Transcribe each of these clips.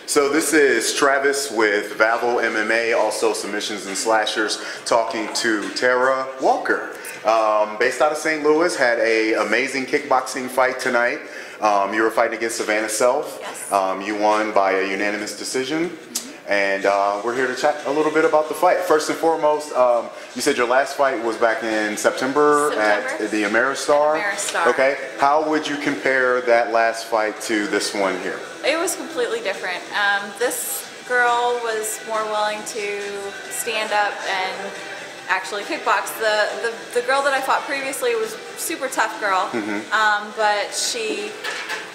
So this is Travis with Vavel MMA, also Submissions and Slashers, talking to Tara Walker. Based out of St. Louis, had an amazing kickboxing fight tonight. You were fighting against Savannah Self. Yes. You won by a unanimous decision. And we're here to chat a little bit about the fight. First and foremost, you said your last fight was back in September. At the Ameristar. Okay. How would you compare that last fight to this one here? It was completely different. This girl was more willing to stand up and actually kickbox. The girl that I fought previously was a super tough girl, but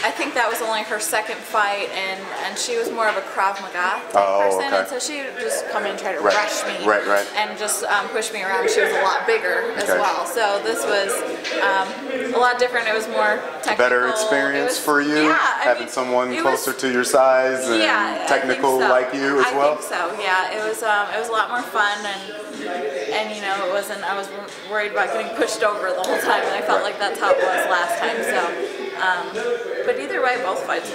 I think that was only her second fight, and she was more of a Krav Maga person, and so she would just come in and try to rush me and just push me around. She was a lot bigger as well, so this was a lot different. It was more technical. Better experience for you, having someone closer to your size and technical like you as well? I think so, yeah. It was a lot more fun, and you know, it wasn't, I was worried about getting pushed over the whole time, and I felt like that's how it was last time, so. But either way, both fights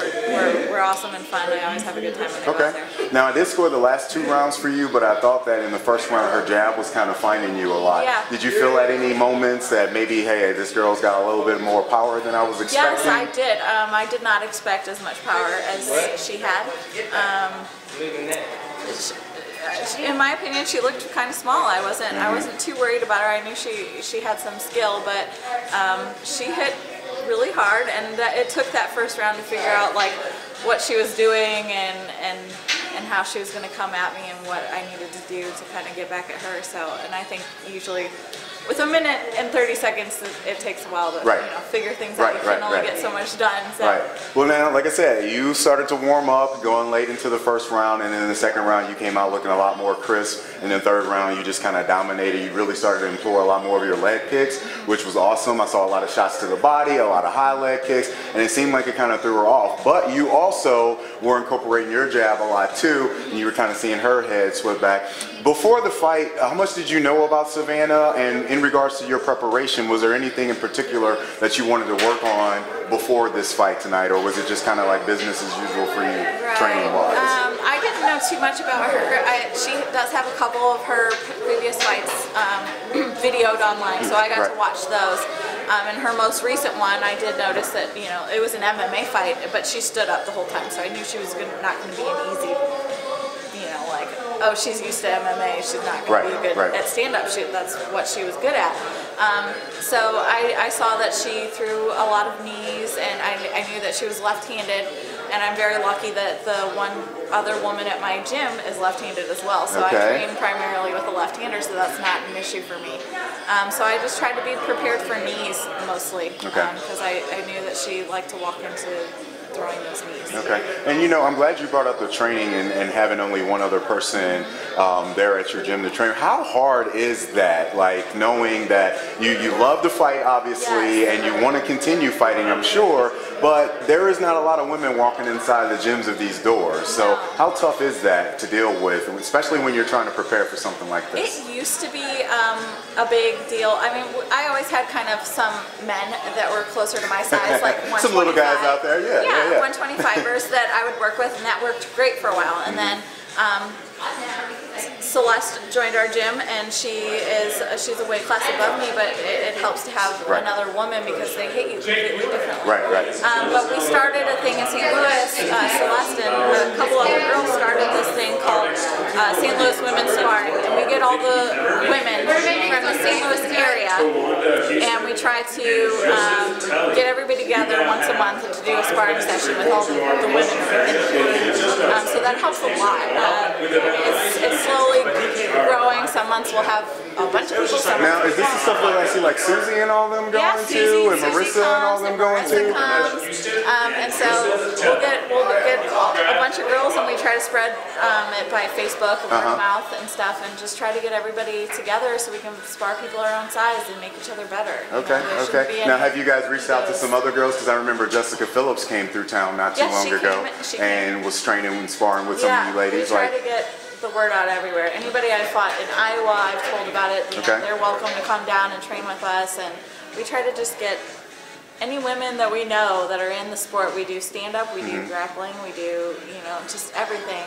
were awesome and fun. I always have a good time when I go out there. Now, I did score the last 2 rounds for you, but I thought that in the first round, her jab was kind of finding you a lot. Yeah. Did you feel at any moments that maybe, hey, this girl's got a little bit more power than I was expecting? Yes, I did. I did not expect as much power as she had. In my opinion, she looked kind of small. I wasn't too worried about her. I knew she had some skill, but she hit really hard, and it took that first round to figure out like what she was doing and how she was going to come at me and what I needed to do to kind of get back at her. So, and I think usually with 1 minute and 30 seconds, it takes a while to you know, figure things out. You can only get so much done. So. Well, now, like I said, you started to warm up, going late into the first round, and then in the second round, you came out looking a lot more crisp. And then third round, you just kind of dominated. You really started to employ a lot more of your leg kicks, which was awesome. I saw a lot of shots to the body, a lot of high leg kicks, and it seemed like it kind of threw her off. But you also were incorporating your jab a lot too, and you were kind of seeing her head sweep back. Before the fight, how much did you know about Savannah? And in regards to your preparation, was there anything in particular that you wanted to work on before this fight tonight, or was it just kind of like business as usual for you, training-wise? I didn't know too much about her. She does have a couple of her previous fights videoed online, so I got to watch those. And her most recent one, I did notice that, you know, it was an MMA fight, but she stood up the whole time, so I knew she was not going to be an easy, you know, like, oh, she's used to MMA, she's not going to be good at stand-up. That's what she was good at. So I saw that she threw a lot of knees, and I knew that she was left-handed, and I'm very lucky that the one other woman at my gym is left-handed as well. So I train primarily with a left-hander, so that's not an issue for me. So I just tried to be prepared for knees mostly, because I knew that she liked to walk into throwing those knees. And you know, I'm glad you brought up the training and having only one other person there at your gym to train. How hard is that, like knowing that you love to fight obviously and you want to continue fighting, I'm sure, but there is not a lot of women walking inside the gyms of these doors. So how tough is that to deal with, especially when you're trying to prepare for something like this? It used to be a big deal. I mean, I always had kind of some men that were closer to my size, like 125. Some little guys out there, 125ers that I would work with, and that worked great for a while. And then Celeste joined our gym, and she's a weight class above me, but it helps to have another woman because they hit you completely differently. But we started a thing in St. Louis, Celeste and a couple other girls started this thing called St. Louis Women's Sparring, and we get all the women from the St. Louis area, and we try to get everybody together once a month to do a sparring session with all the women. So that helps a lot. It's slowly growing. Some months we'll have a bunch of people. Now, is this the stuff that I see like Susie and all them going to, and Marissa and all them going to? And so we'll get a bunch of girls, and we try to spread it by Facebook, word of mouth and stuff, and just try to get everybody together so we can spar people our own size and make each other better. Now, have you guys reached out to some other girls? Because I remember Jessica Phillips came through town not too long ago and was training and sparring with some of you ladies. We try to get the word out everywhere. Anybody I fought in Iowa, I've told about it. You know, they're welcome to come down and train with us, and we try to just get any women that we know that are in the sport, we do stand-up, we do grappling, we do, you know, just everything.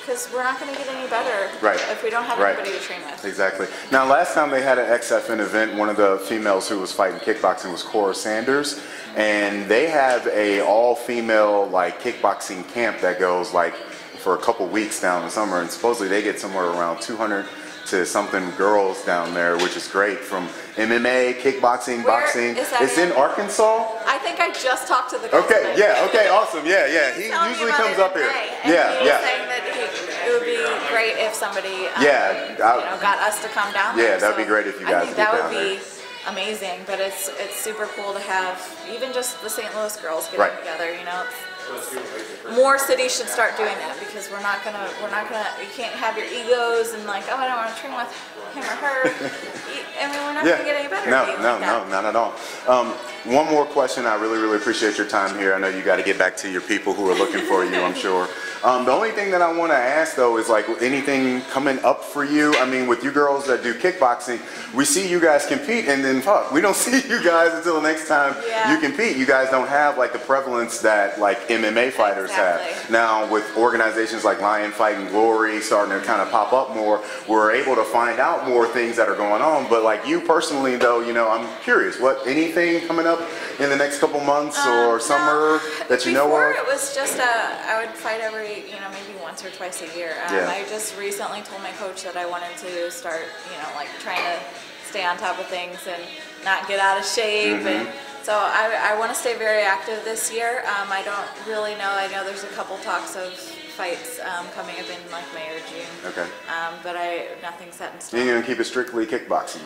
Because we're not going to get any better if we don't have anybody to train with. Exactly. Now, last time they had an XFN event, one of the females who was fighting kickboxing was Cora Sanders, and they have a all-female like kickboxing camp that goes like for a couple weeks down in the summer, and supposedly they get somewhere around 200 to something girls down there, which is great, from MMA, kickboxing, boxing. It's in Arkansas. I think I just talked to the guy. Okay, yeah, okay, awesome, yeah, yeah. He usually comes up here. Yeah, yeah. Saying that it would be great if somebody, you know, got us to come down there. Yeah, that'd be great if you guys get down there. I think that would be amazing, but it's super cool to have even just the St. Louis girls getting together. You know, more cities should start doing that, because we're not gonna, you can't have your egos and like, oh, I don't want to train with him or her. I mean, we're not gonna get any better. No, not at all. One more question. I really appreciate your time here. I know you got to get back to your people who are looking for you, I'm sure. The only thing that I want to ask though is like anything coming up for you. I mean, with you girls that do kickboxing, we see you guys compete, and then we don't see you guys until the next time you compete. You guys don't have like the prevalence that like MMA fighters have. Now with organizations like Lion Fight and Glory starting to kind of pop up more, we're able to find out more things that are going on. But like you personally though, you know, I'm curious, anything coming up in the next couple months or summer that you know of? Before it was just I would fight every, you know, maybe once or twice a year. I just recently told my coach that I wanted to start, you know, like trying to stay on top of things and not get out of shape. And so I want to stay very active this year. I don't really know. I know there's a couple talks of fights coming up in like May or June. Okay. But nothing's set in stone. You're gonna keep it strictly kickboxing?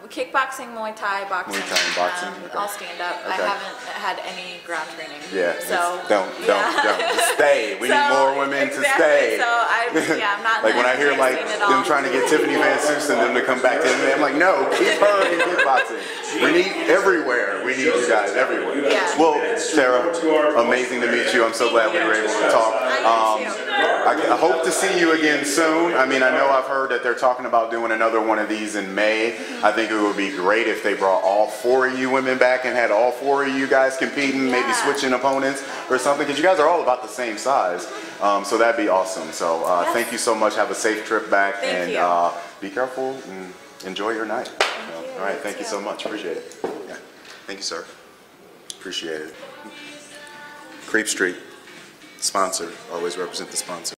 Kickboxing, Muay Thai, boxing. Muay Thai and boxing. All stand up. I haven't had any ground training. Yeah. So don't. Just stay. We need more women to stay. So I'm not. Like when I hear like them trying to get Tiffany Van Soos and them to come back to MMA, I'm like, no, keep her in kickboxing. We need everywhere. We need you guys everywhere. Yeah. Well, Tara, amazing to meet you. I'm so glad we were able to talk. I hope to see you again soon. I mean, I know I've heard that they're talking about doing another one of these in May. I think it would be great if they brought all 4 of you women back and had all 4 of you guys competing, maybe switching opponents or something, because you guys are all about the same size. So that'd be awesome. So thank you so much. Have a safe trip back, and be careful and enjoy your night. All right, thank you so much. Appreciate it. Yeah. Thank you, sir. Appreciate it. Creep Street, sponsor. Always represent the sponsor.